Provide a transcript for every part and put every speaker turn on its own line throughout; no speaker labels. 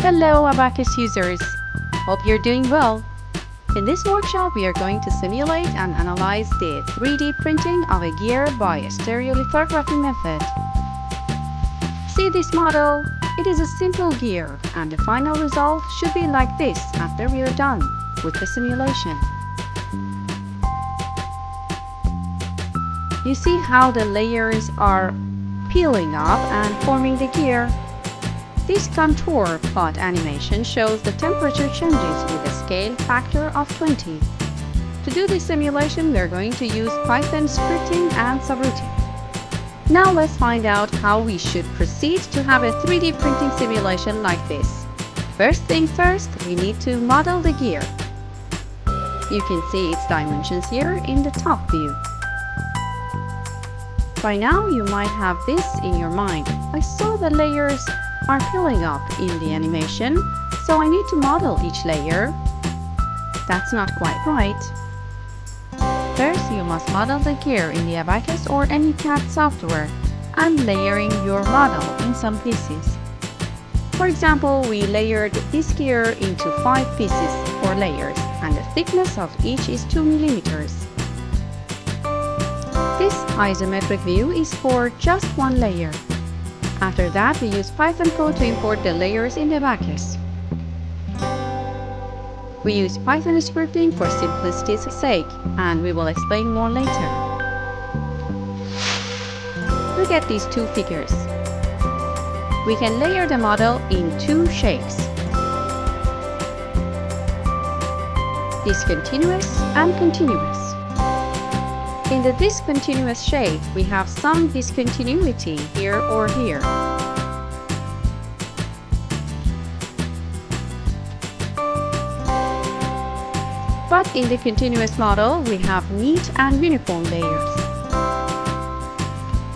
Hello Abaqus users! Hope you're doing well. In this workshop we are going to simulate and analyze the 3D printing of a gear by a stereolithography method. See this model? It is a simple gear and the final result should be like this after we are done with the simulation. You see how the layers are peeling up and forming the gear. This contour plot animation shows the temperature changes with a scale factor of 20. To do this simulation, we are going to use Python scripting and subroutine. Now let's find out how we should proceed to have a 3D printing simulation like this. First thing first, we need to model the gear. You can see its dimensions here in the top view. By now, you might have this in your mind. I saw the layers are peeling up in the animation, so I need to model each layer. That's not quite right. First, you must model the gear in the Abaqus or any CAD software and layering your model in some pieces. For example, we layered this gear into 5 pieces or layers, and the thickness of each is 2 millimeters. This isometric view is for just one layer. After that, we use Python code to import the layers in the Abaqus. We use Python scripting for simplicity's sake, and we will explain more later. Look at these two figures. We can layer the model in 2 shapes: discontinuous and continuous. In the discontinuous shape, we have some discontinuity here or here. But in the continuous model, we have neat and uniform layers.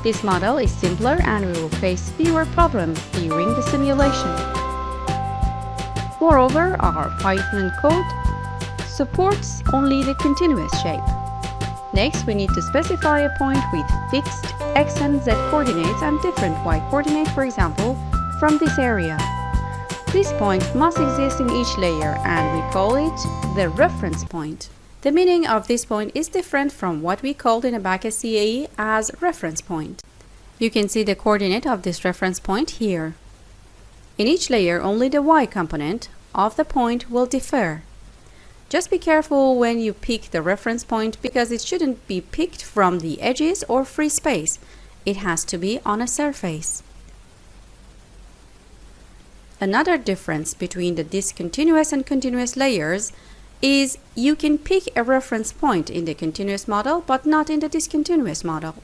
This model is simpler and we will face fewer problems during the simulation. Moreover, our Python code supports only the continuous shape. Next, we need to specify a point with fixed x and z coordinates and different y coordinate, for example, from this area. This point must exist in each layer and we call it the reference point. The meaning of this point is different from what we called in Abaqus CAE as reference point. You can see the coordinate of this reference point here. In each layer, only the y component of the point will differ. Just be careful when you pick the reference point because it shouldn't be picked from the edges or free space. It has to be on a surface. Another difference between the discontinuous and continuous layers is you can pick a reference point in the continuous model but not in the discontinuous model.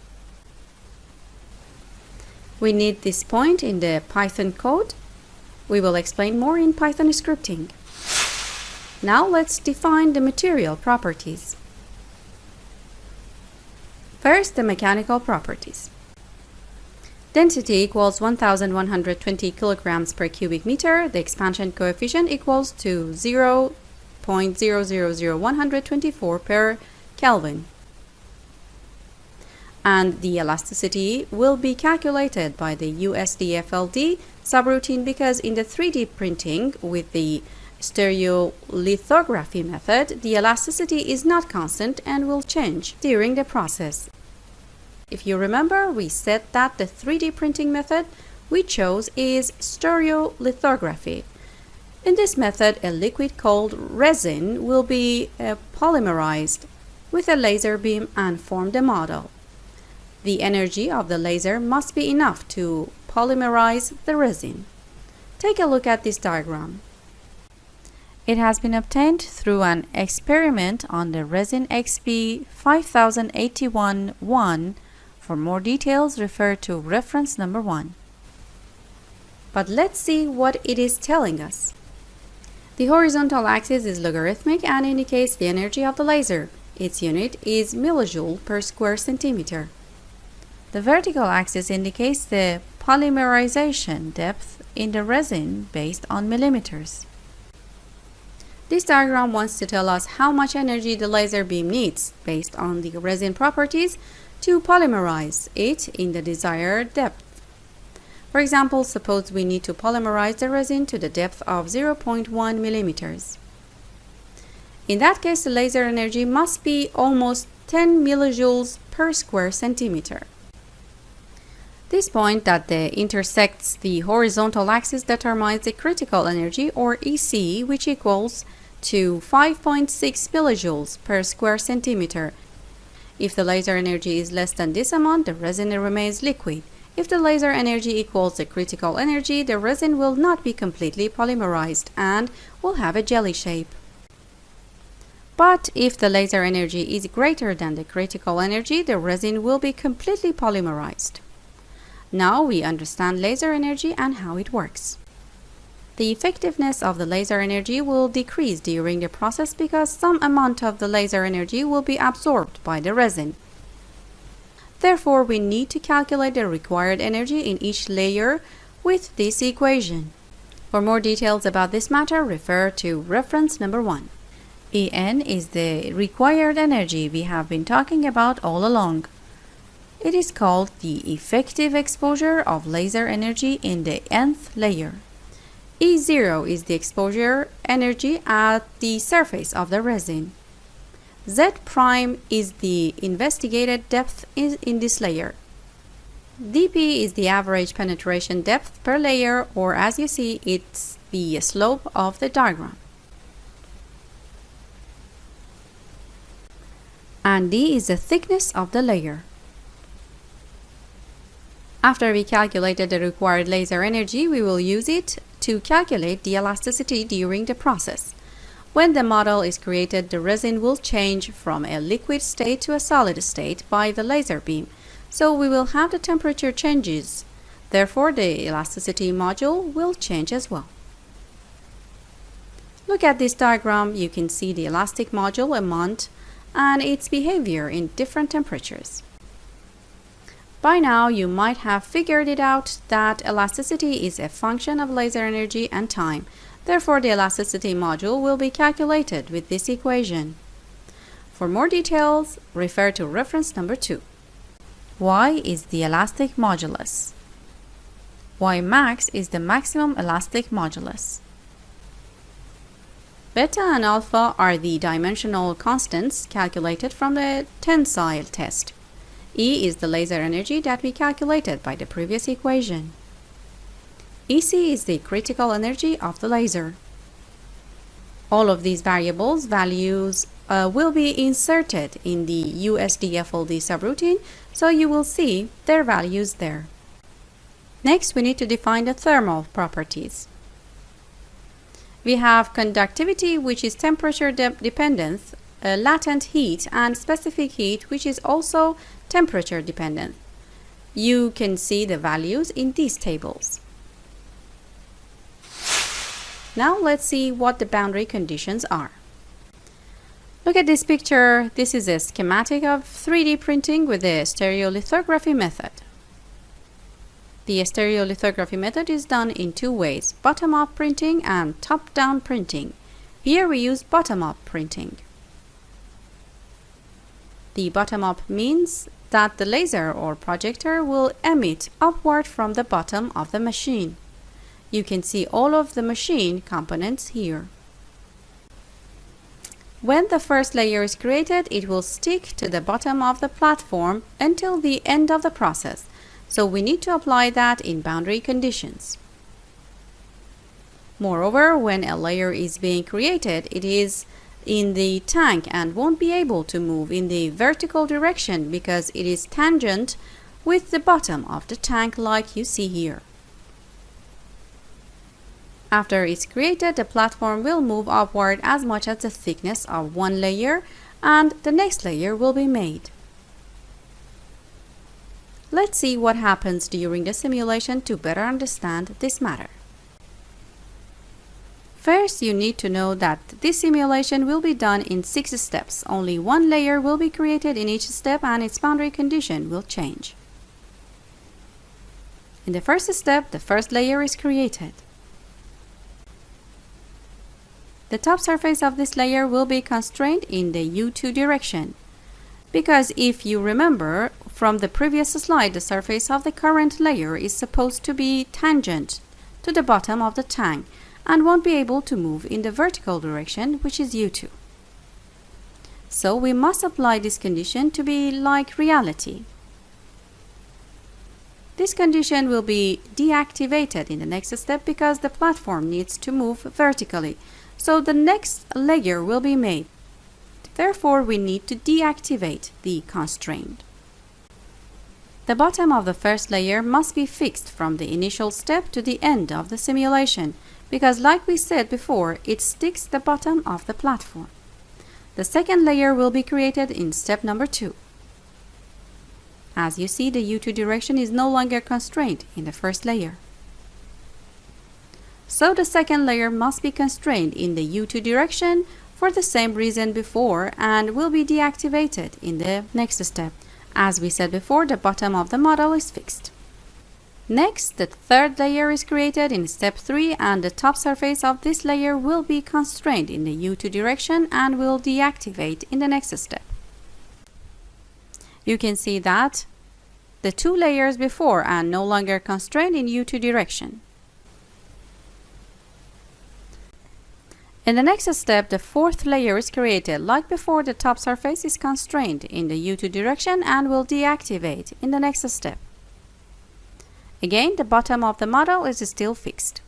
We need this point in the Python code. We will explain more in Python scripting. Now let's define the material properties. First, the mechanical properties. Density equals 1120 kilograms per cubic meter. The expansion coefficient equals to 0.000124 per Kelvin. And the elasticity will be calculated by the USDFLD subroutine because in the 3D printing with the stereolithography method, the elasticity is not constant and will change during the process. If you remember, we said that the 3D printing method we chose is stereolithography. In this method, a liquid called resin will be polymerized with a laser beam and form the model. The energy of the laser must be enough to polymerize the resin. Take a look at this diagram. It has been obtained through an experiment on the resin XB 5081-1. For more details, refer to reference number 1. But let's see what it is telling us. The horizontal axis is logarithmic and indicates the energy of the laser. Its unit is millijoule per square centimeter. The vertical axis indicates the polymerization depth in the resin based on millimeters. This diagram wants to tell us how much energy the laser beam needs based on the resin properties to polymerize it in the desired depth. For example, suppose we need to polymerize the resin to the depth of 0.1 millimeters. In that case, the laser energy must be almost 10 millijoules per square centimeter. This point that intersects the horizontal axis determines the critical energy, or EC, which equals to 5.6 millijoules per square centimeter. If the laser energy is less than this amount, the resin remains liquid. If the laser energy equals the critical energy, the resin will not be completely polymerized and will have a jelly shape. But if the laser energy is greater than the critical energy, the resin will be completely polymerized. Now we understand laser energy and how it works. The effectiveness of the laser energy will decrease during the process because some amount of the laser energy will be absorbed by the resin. Therefore, we need to calculate the required energy in each layer with this equation. For more details about this matter, refer to reference number 1. En is the required energy we have been talking about all along. It is called the effective exposure of laser energy in the nth layer. E0 is the exposure energy at the surface of the resin. Z prime is the investigated depth in this layer. dP is the average penetration depth per layer, or as you see, it's the slope of the diagram. And D is the thickness of the layer. After we calculated the required laser energy, we will use it to calculate the elasticity during the process. When the model is created, the resin will change from a liquid state to a solid state by the laser beam, so we will have the temperature changes. Therefore, the elasticity module will change as well. Look at this diagram. You can see the elastic module amount and its behavior in different temperatures. By now, you might have figured it out that elasticity is a function of laser energy and time. Therefore, the elasticity module will be calculated with this equation. For more details, refer to reference number 2. Y is the elastic modulus. Y max is the maximum elastic modulus. Beta and alpha are the dimensional constants calculated from the tensile test. E is the laser energy that we calculated by the previous equation. EC is the critical energy of the laser. All of these variables values will be inserted in the USDFLD subroutine, so you will see their values there. Next, we need to define the thermal properties. We have conductivity, which is temperature dependent, latent heat, and specific heat, which is also temperature dependent. You can see the values in these tables. Now let's see what the boundary conditions are. Look at this picture. This is a schematic of 3D printing with the stereolithography method. The stereolithography method is done in two ways: bottom-up printing and top-down printing. Here we use bottom-up printing. The bottom-up means that the laser or projector will emit upward from the bottom of the machine. You can see all of the machine components here. When the first layer is created, it will stick to the bottom of the platform until the end of the process. So we need to apply that in boundary conditions. Moreover, when a layer is being created, it is in the tank and won't be able to move in the vertical direction because it is tangent with the bottom of the tank, like you see here. After it's created, the platform will move upward as much as the thickness of one layer, and the next layer will be made. Let's see what happens during the simulation to better understand this matter. First, you need to know that this simulation will be done in 6 steps. Only one layer will be created in each step and its boundary condition will change. In the first step, the first layer is created. The top surface of this layer will be constrained in the U2 direction, because if you remember, from the previous slide, the surface of the current layer is supposed to be tangent to the bottom of the tank and won't be able to move in the vertical direction, which is U2. So we must apply this condition to be like reality. This condition will be deactivated in the next step because the platform needs to move vertically. So the next layer will be made. Therefore, we need to deactivate the constraint. The bottom of the first layer must be fixed from the initial step to the end of the simulation because, like we said before, it sticks the bottom of the platform. The second layer will be created in step number 2. As you see, the U2 direction is no longer constrained in the first layer. So the second layer must be constrained in the U2 direction for the same reason before and will be deactivated in the next step. As we said before, the bottom of the model is fixed. Next, the third layer is created in step 3 and the top surface of this layer will be constrained in the U2 direction and will deactivate in the next step. You can see that the 2 layers before are no longer constrained in U2 direction. In the next step, the fourth layer is created. Like before, the top surface is constrained in the U2 direction and will deactivate in the next step. Again, the bottom of the model is still fixed.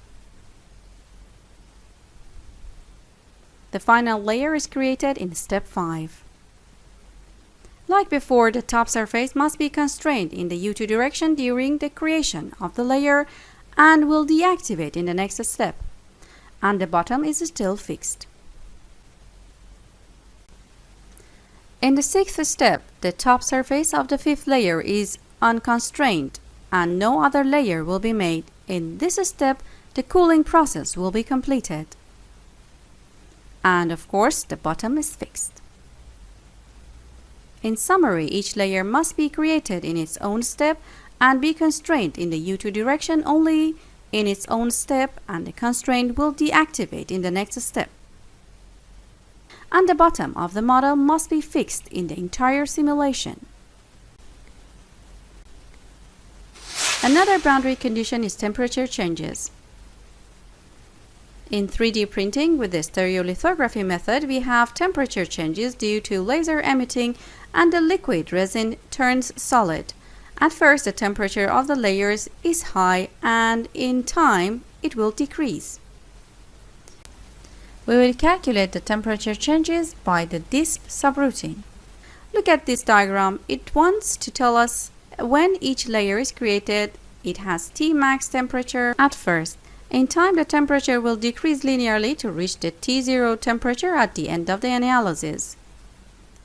The final layer is created in step 5. Like before, the top surface must be constrained in the U2 direction during the creation of the layer and will deactivate in the next step. And the bottom is still fixed. In the sixth step, the top surface of the fifth layer is unconstrained and no other layer will be made. In this step, the cooling process will be completed. And of course, the bottom is fixed. In summary, each layer must be created in its own step and be constrained in the U2 direction only in its own step, and the constraint will deactivate in the next step. And the bottom of the model must be fixed in the entire simulation. Another boundary condition is temperature changes. In 3D printing with the stereolithography method, we have temperature changes due to laser emitting and the liquid resin turns solid. At first, the temperature of the layers is high and in time it will decrease. We will calculate the temperature changes by the DISP subroutine. Look at this diagram. It wants to tell us when each layer is created, it has T max temperature at first. In time, the temperature will decrease linearly to reach the T0 temperature at the end of the analysis.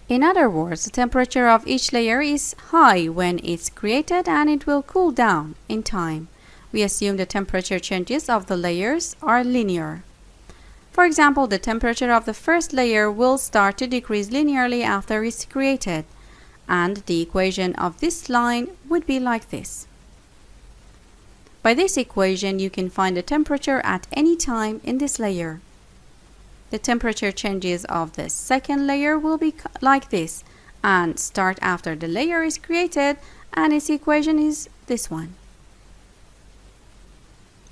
In other words, the temperature of each layer is high when it's created and it will cool down in time. We assume the temperature changes of the layers are linear. For example, the temperature of the first layer will start to decrease linearly after it's created, and the equation of this line would be like this. By this equation, you can find the temperature at any time in this layer. The temperature changes of the second layer will be like this and start after the layer is created, and its equation is this one.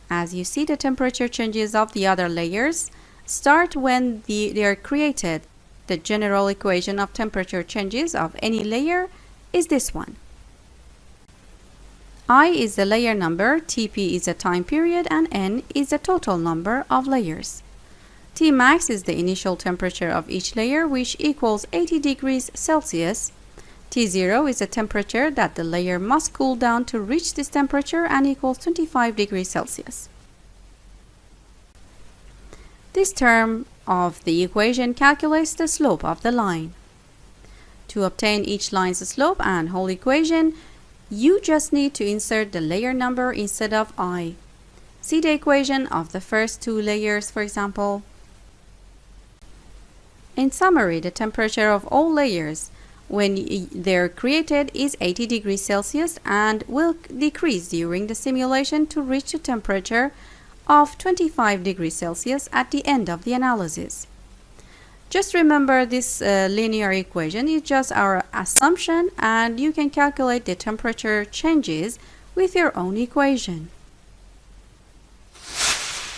As you see, the temperature changes of the other layers start when they are created. The general equation of temperature changes of any layer is this one. I is the layer number, Tp is the time period, and N is the total number of layers. T max is the initial temperature of each layer, which equals 80 degrees Celsius. T0 is the temperature that the layer must cool down to reach this temperature and equals 25 degrees Celsius. This term of the equation calculates the slope of the line. To obtain each line's slope and whole equation, you just need to insert the layer number instead of I. See the equation of the first 2 layers, for example. In summary, the temperature of all layers when they're created is 80 degrees Celsius and will decrease during the simulation to reach a temperature of 25 degrees Celsius at the end of the analysis. Just remember this linear equation is just our assumption, and you can calculate the temperature changes with your own equation.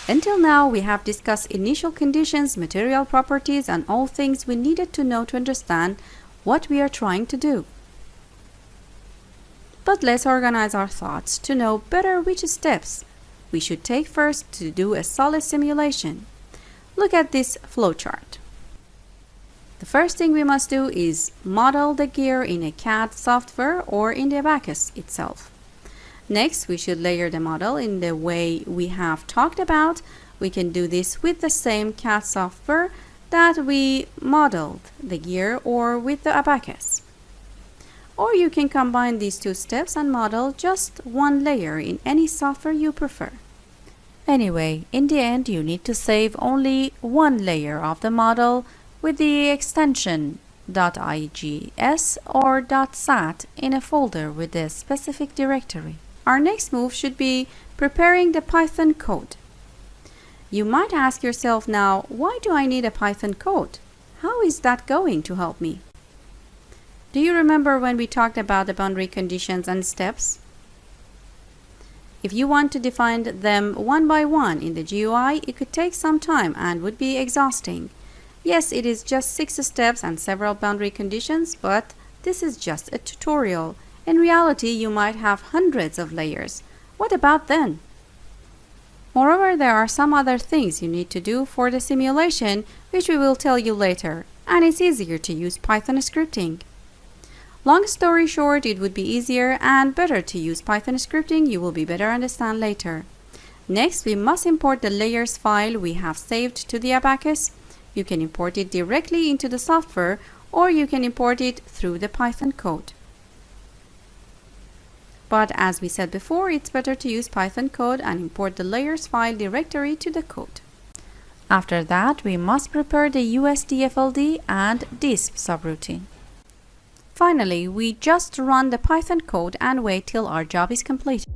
Until now, we have discussed initial conditions, material properties, and all things we needed to know to understand what we are trying to do. But let's organize our thoughts to know better which steps we should take first to do a solid simulation. Look at this flowchart. The first thing we must do is model the gear in a CAD software or in the Abaqus itself. Next, we should layer the model in the way we have talked about. We can do this with the same CAD software that we modeled the gear or with the Abaqus. Or you can combine these two steps and model just one layer in any software you prefer. Anyway, in the end, you need to save only one layer of the model with the extension .igs or .sat in a folder with the specific directory. Our next move should be preparing the Python code. You might ask yourself now, why do I need a Python code? How is that going to help me? Do you remember when we talked about the boundary conditions and steps? If you want to define them one by one in the GUI, it could take some time and would be exhausting. Yes, it is just 6 steps and several boundary conditions, but this is just a tutorial. In reality, you might have hundreds of layers. What about then? Moreover, there are some other things you need to do for the simulation, which we will tell you later, and it's easier to use Python scripting. Long story short, it would be easier and better to use Python scripting. You will be better understand later. Next, we must import the layers file we have saved to the Abaqus. You can import it directly into the software, or you can import it through the Python code. But as we said before, it's better to use Python code and import the layers file directory to the code. After that, we must prepare the USDFLD and disp subroutine. Finally, we just run the Python code and wait till our job is completed.